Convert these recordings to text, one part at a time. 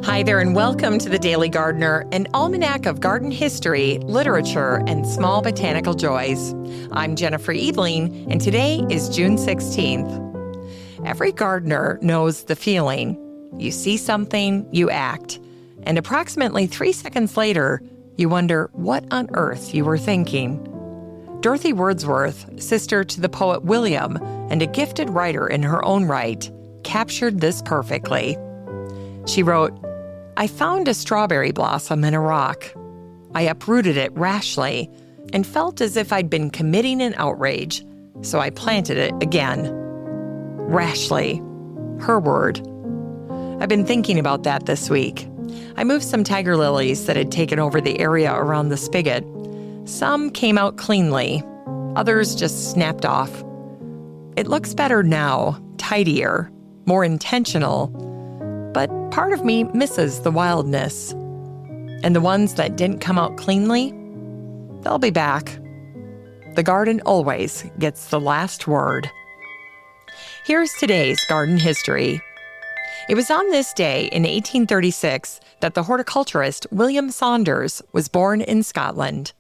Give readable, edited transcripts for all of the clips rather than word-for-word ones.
Hi there, and welcome to The Daily Gardener, an almanac of garden history, literature, and small botanical joys. I'm Jennifer Eveling, and today is June 16th. Every gardener knows the feeling. You see something, you act, and approximately 3 seconds later, you wonder what on earth you were thinking. Dorothy Wordsworth, sister to the poet William, and a gifted writer in her own right, captured this perfectly. She wrote, "I found a strawberry blossom in a rock. I uprooted it rashly and felt as if I'd been committing an outrage, so I planted it again." Rashly. Her word. I've been thinking about that this week. I moved some tiger lilies that had taken over the area around the spigot. Some came out cleanly. Others just snapped off. It looks better now, tidier, more intentional. But part of me misses the wildness. And the ones that didn't come out cleanly, they'll be back. The garden always gets the last word. Here's today's garden history. It was on this day in 1836 that the horticulturist William Saunders was born in Scotland.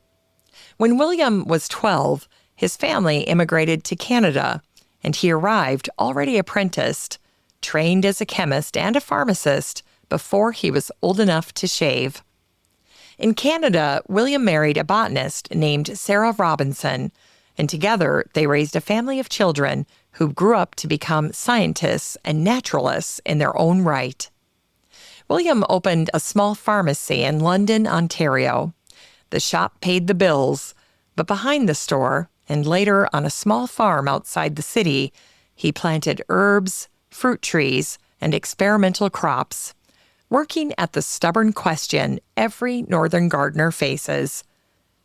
When William was 12, his family immigrated to Canada, and he arrived already apprenticed, trained as a chemist and a pharmacist before he was old enough to shave. In Canada, William married a botanist named Sarah Robinson, and together they raised a family of children who grew up to become scientists and naturalists in their own right. William opened a small pharmacy in London, Ontario. The shop paid the bills, but behind the store, and later on a small farm outside the city, he planted herbs, fruit trees, and experimental crops, working at the stubborn question every northern gardener faces: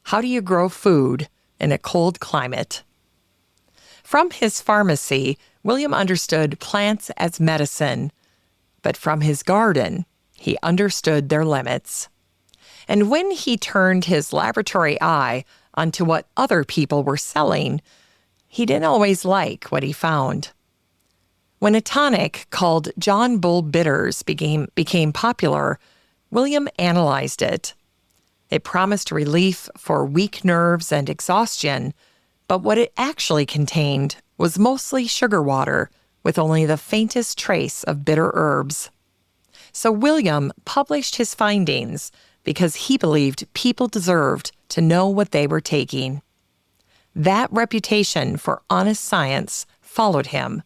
how do you grow food in a cold climate? From his pharmacy, William understood plants as medicine, but from his garden, he understood their limits. And when he turned his laboratory eye onto what other people were selling, he didn't always like what he found. When a tonic called John Bull Bitters became popular, William analyzed it. It promised relief for weak nerves and exhaustion, but what it actually contained was mostly sugar water with only the faintest trace of bitter herbs. So William published his findings because he believed people deserved to know what they were taking. That reputation for honest science followed him,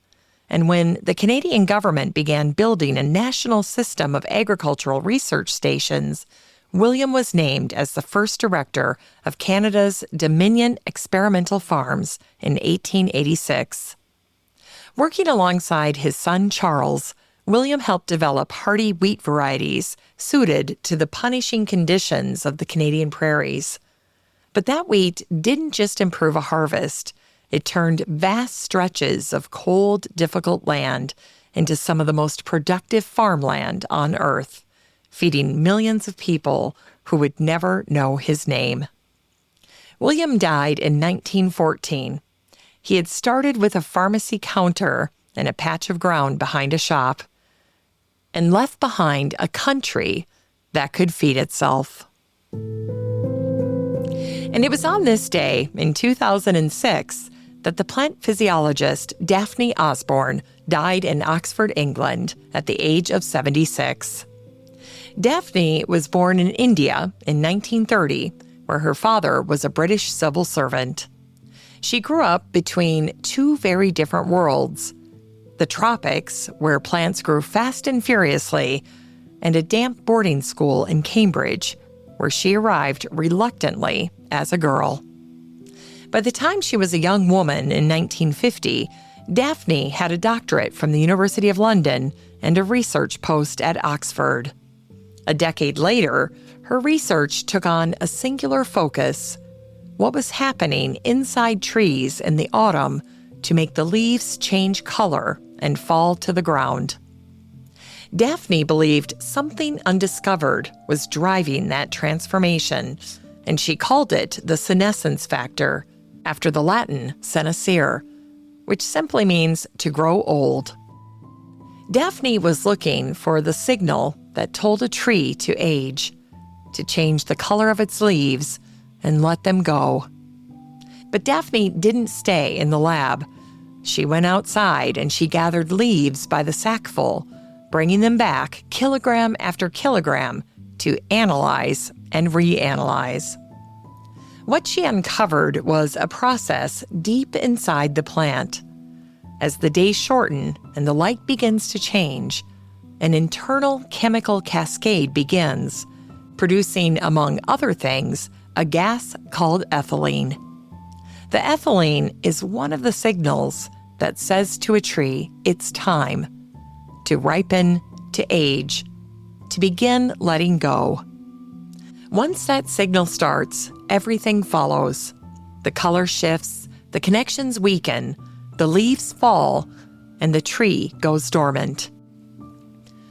and when the Canadian government began building a national system of agricultural research stations, William was named as the first director of Canada's Dominion Experimental Farms in 1886. Working alongside his son Charles, William helped develop hardy wheat varieties suited to the punishing conditions of the Canadian prairies. But that wheat didn't just improve a harvest. It turned vast stretches of cold, difficult land into some of the most productive farmland on Earth, feeding millions of people who would never know his name. William died in 1914. He had started with a pharmacy counter and a patch of ground behind a shop, and left behind a country that could feed itself. And it was on this day in 2006 that the plant physiologist Daphne Osborne died in Oxford, England, at the age of 76. Daphne was born in India in 1930, where her father was a British civil servant. She grew up between two very different worlds: the tropics, where plants grew fast and furiously, and a damp boarding school in Cambridge, where she arrived reluctantly as a girl. By the time she was a young woman in 1950, Daphne had a doctorate from the University of London and a research post at Oxford. A decade later, her research took on a singular focus: what was happening inside trees in the autumn to make the leaves change color and fall to the ground. Daphne believed something undiscovered was driving that transformation, and she called it the senescence factor, after the Latin senescere, which simply means to grow old. Daphne was looking for the signal that told a tree to age, to change the color of its leaves and let them go. But Daphne didn't stay in the lab. She went outside and she gathered leaves by the sackful, bringing them back kilogram after kilogram to analyze and reanalyze. What she uncovered was a process deep inside the plant. As the days shorten and the light begins to change, an internal chemical cascade begins, producing, among other things, a gas called ethylene. The ethylene is one of the signals that says to a tree it's time to ripen, to age, to begin letting go. Once that signal starts, everything follows. The color shifts, the connections weaken, the leaves fall, and the tree goes dormant.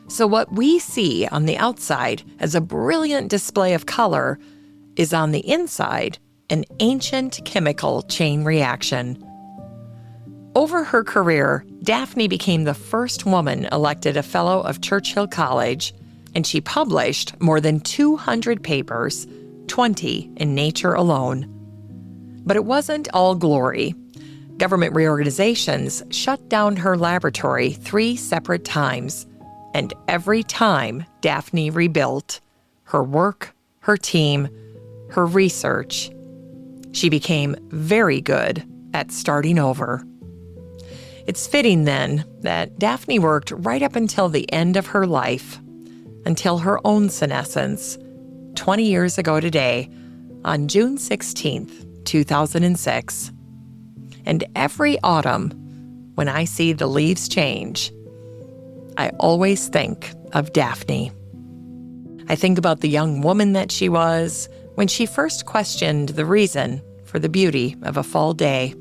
So what we see on the outside as a brilliant display of color is on the inside an ancient chemical chain reaction. Over her career, Daphne became the first woman elected a Fellow of Churchill College, and she published more than 200 papers, 20 in Nature alone. But it wasn't all glory. Government reorganizations shut down her laboratory 3 separate times, and every time Daphne rebuilt her work, her team, her research. She became very good at starting over. It's fitting, then, that Daphne worked right up until the end of her life, until her own senescence, 20 years ago today, on June 16th, 2006. And every autumn, when I see the leaves change, I always think of Daphne. I think about the young woman that she was when she first questioned the reason for the beauty of a fall day.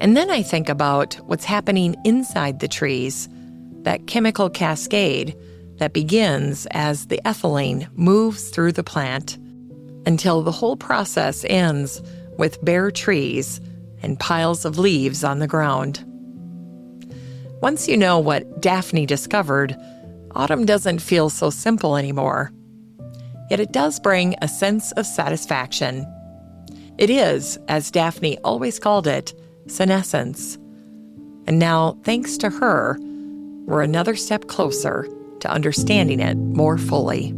And then I think about what's happening inside the trees, that chemical cascade that begins as the ethylene moves through the plant until the whole process ends with bare trees and piles of leaves on the ground. Once you know what Daphne discovered, autumn doesn't feel so simple anymore. Yet it does bring a sense of satisfaction. It is, as Daphne always called it, senescence. And now, thanks to her, we're another step closer to understanding it more fully.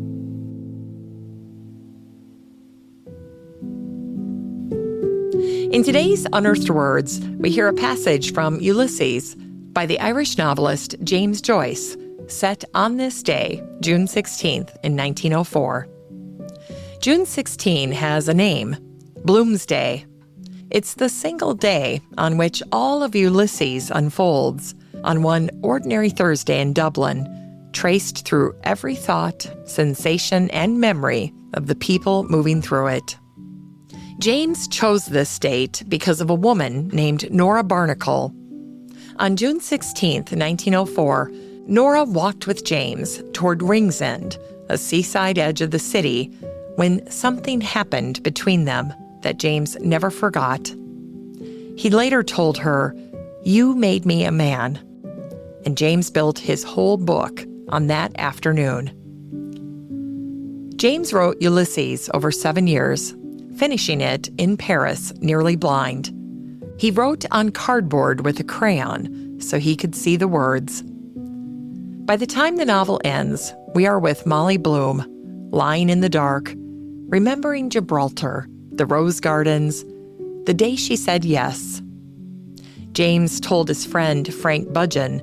In today's Unearthed Words, we hear a passage from Ulysses by the Irish novelist James Joyce, set on this day, June 16th in 1904. June 16 has a name, Bloomsday. It's the single day on which all of Ulysses unfolds on one ordinary Thursday in Dublin, traced through every thought, sensation, and memory of the people moving through it. James chose this date because of a woman named Nora Barnacle. On June 16, 1904, Nora walked with James toward Ringsend, a seaside edge of the city, when something happened between them that James never forgot. He later told her, "You made me a man." And James built his whole book on that afternoon. James wrote Ulysses over 7 years, finishing it in Paris, nearly blind. He wrote on cardboard with a crayon so he could see the words. By the time the novel ends, we are with Molly Bloom, lying in the dark, remembering Gibraltar, the rose gardens, the day she said yes. James told his friend Frank Budgeon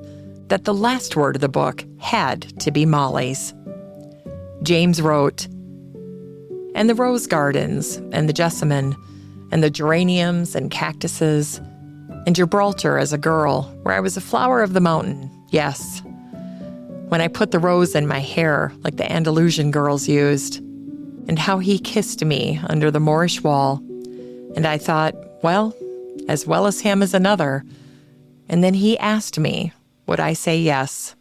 that the last word of the book had to be Molly's. James wrote, "And the rose gardens, and the jessamine, and the geraniums and cactuses, and Gibraltar as a girl, where I was a flower of the mountain, yes. When I put the rose in my hair like the Andalusian girls used, and how he kissed me under the Moorish wall, and I thought, well as him is another, and then he asked me, would I say yes?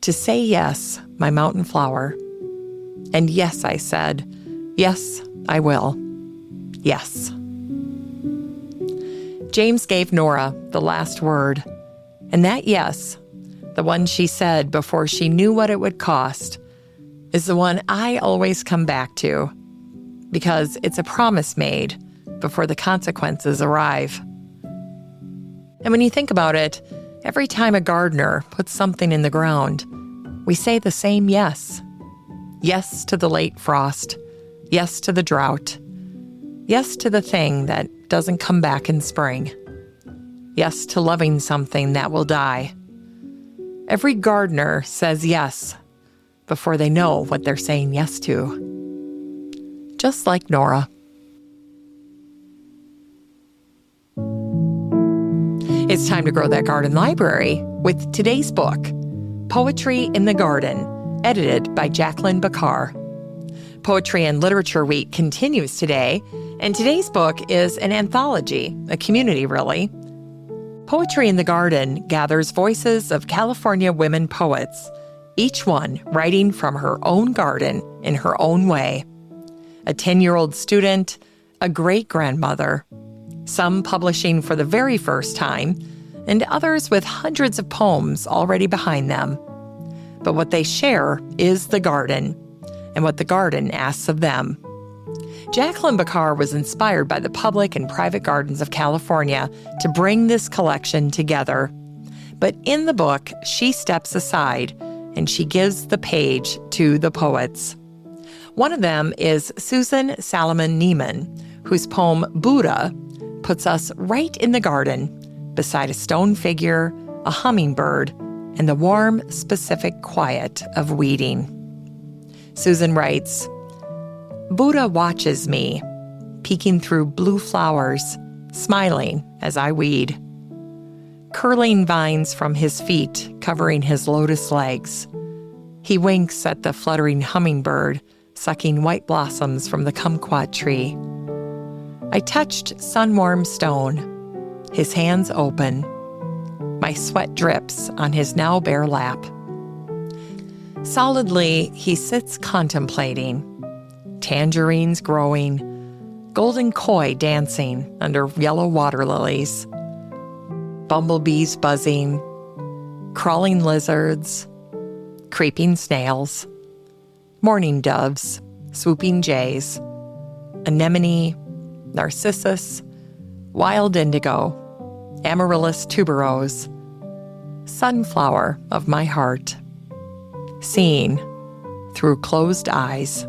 To say yes, my mountain flower. And yes, I said, yes, I will. Yes." James gave Nora the last word, and that yes the one she said before she knew what it would cost, is the one I always come back to, because it's a promise made before the consequences arrive. And when you think about it, every time a gardener puts something in the ground, we say the same yes. Yes to the late frost. Yes to the drought. Yes to the thing that doesn't come back in spring. Yes to loving something that will die. Every gardener says yes before they know what they're saying yes to. Just like Nora. It's time to grow that garden library with today's book, Poetry in the Garden, edited by Jacqueline Bakar. Poetry and Literature Week continues today, and today's book is an anthology, a community really. Poetry in the Garden gathers voices of California women poets, each one writing from her own garden in her own way. A 10-year-old student, a great-grandmother, some publishing for the very first time, and others with hundreds of poems already behind them. But what they share is the garden, and what the garden asks of them. Jacqueline Bakar was inspired by the public and private gardens of California to bring this collection together. But in the book, she steps aside and she gives the page to the poets. One of them is Susan Salomon Neiman, whose poem Buddha puts us right in the garden, beside a stone figure, a hummingbird, and the warm, specific quiet of weeding. Susan writes, Buddha watches me, peeking through blue flowers, smiling as I weed. Curling vines from his feet, covering his lotus legs. He winks at the fluttering hummingbird, sucking white blossoms from the kumquat tree. I touched sun-warm stone, his hands open. My sweat drips on his now bare lap. Solidly, he sits contemplating. Tangerines growing, golden koi dancing under yellow water lilies, bumblebees buzzing, crawling lizards, creeping snails, mourning doves, swooping jays, anemone, narcissus, wild indigo, amaryllis tuberose, sunflower of my heart, seeing through closed eyes.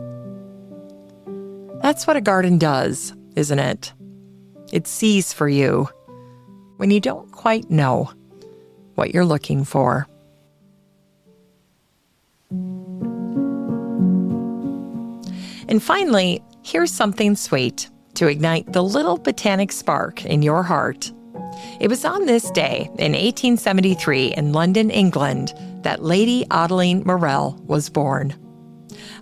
That's what a garden does, isn't it? It sees for you when you don't quite know what you're looking for. And finally, here's something sweet to ignite the little botanic spark in your heart. It was on this day in 1873 in London, England, that Lady Adeline Morell was born.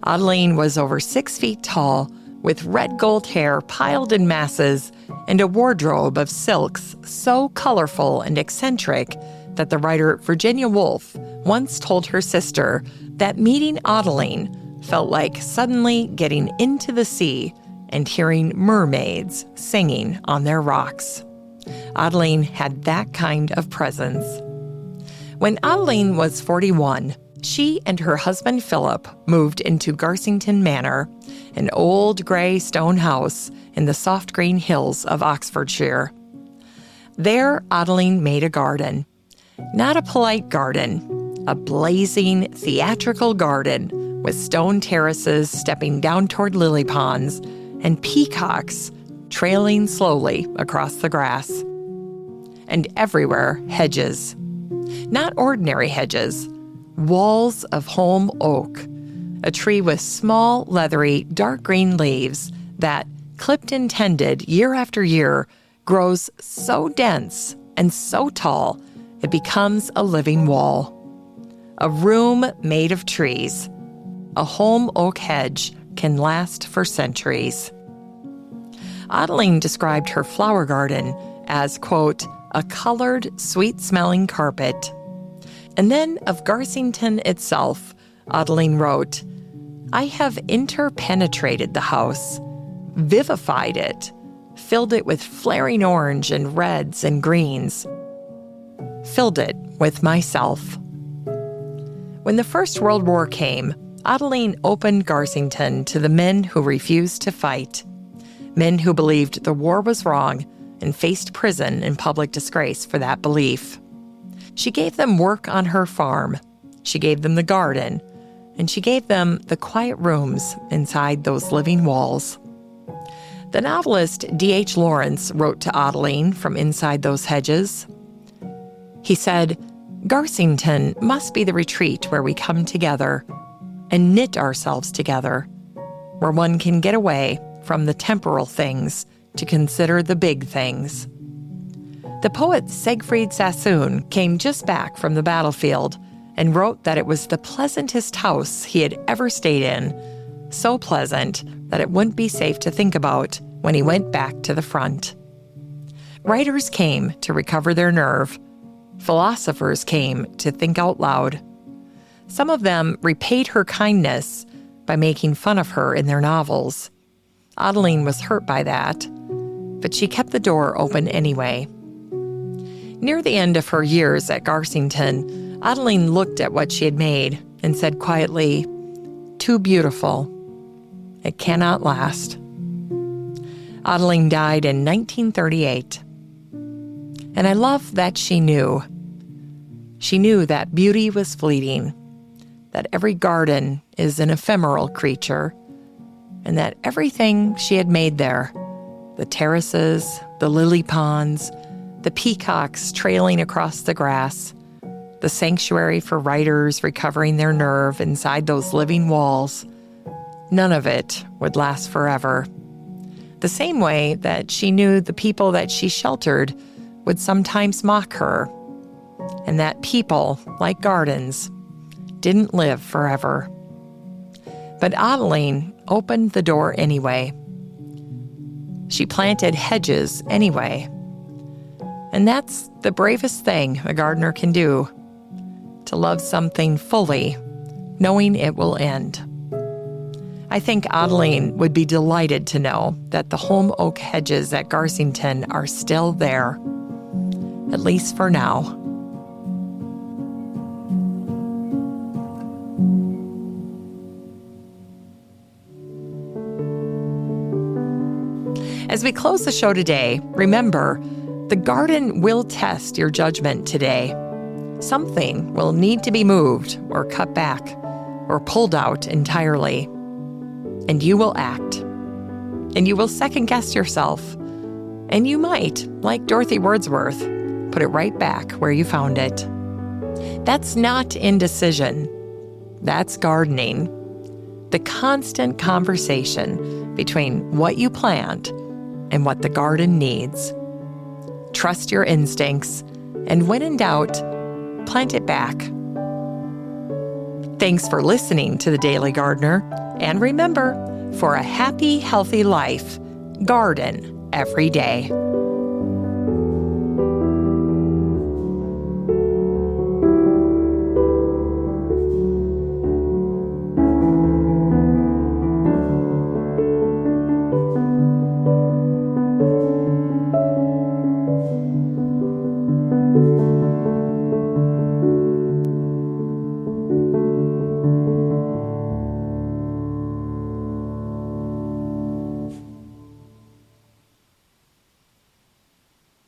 Adeline was over 6 feet tall, with red gold hair piled in masses and a wardrobe of silks so colorful and eccentric that the writer Virginia Woolf once told her sister that meeting Adeline felt like suddenly getting into the sea and hearing mermaids singing on their rocks. Adeline had that kind of presence. When Adeline was 41, she and her husband Philip moved into Garsington Manor, an old gray stone house in the soft green hills of Oxfordshire. There, Adeline made a garden. Not a polite garden, a blazing, theatrical garden with stone terraces stepping down toward lily ponds and peacocks trailing slowly across the grass. And everywhere, hedges. Not ordinary hedges, walls of holm oak, a tree with small, leathery, dark green leaves that, clipped and tended year after year, grows so dense and so tall it becomes a living wall. A room made of trees. A holm oak hedge can last for centuries. Adeline described her flower garden as, quote, a colored, sweet-smelling carpet. And then of Garsington itself, Adeline wrote, I have interpenetrated the house, vivified it, filled it with flaring orange and reds and greens, filled it with myself. When the First World War came, Adeline opened Garsington to the men who refused to fight. Men who believed the war was wrong and faced prison and public disgrace for that belief. She gave them work on her farm. She gave them the garden. And she gave them the quiet rooms inside those living walls. The novelist D.H. Lawrence wrote to Adeline from inside those hedges. He said, "Garsington must be the retreat where we come together and knit ourselves together, where one can get away from the temporal things to consider the big things." The poet Siegfried Sassoon came just back from the battlefield and wrote that it was the pleasantest house he had ever stayed in, so pleasant that it wouldn't be safe to think about when he went back to the front. Writers came to recover their nerve. Philosophers came to think out loud. Some of them repaid her kindness by making fun of her in their novels. Adeline was hurt by that, but she kept the door open anyway. Near the end of her years at Garsington, Adeline looked at what she had made and said quietly, "Too beautiful. It cannot last." Adeline died in 1938. And I love that she knew. She knew that beauty was fleeting, that every garden is an ephemeral creature, and that everything she had made there, the terraces, the lily ponds, the peacocks trailing across the grass, the sanctuary for writers recovering their nerve inside those living walls, none of it would last forever. The same way that she knew the people that she sheltered would sometimes mock her, and that people, like gardens, didn't live forever. But Adeline opened the door anyway. She planted hedges anyway. And that's the bravest thing a gardener can do, to love something fully, knowing it will end. I think Adeline would be delighted to know that the holm oak hedges at Garsington are still there, at least for now. As we close the show today, remember, the garden will test your judgment today. Something will need to be moved or cut back or pulled out entirely. And you will act. And you will second-guess yourself. And you might, like Dorothy Wordsworth, put it right back where you found it. That's not indecision. That's gardening. The constant conversation between what you plant and what the garden needs. Trust your instincts, and when in doubt, plant it back. Thanks for listening to The Daily Gardener, and remember, for a happy, healthy life, garden every day.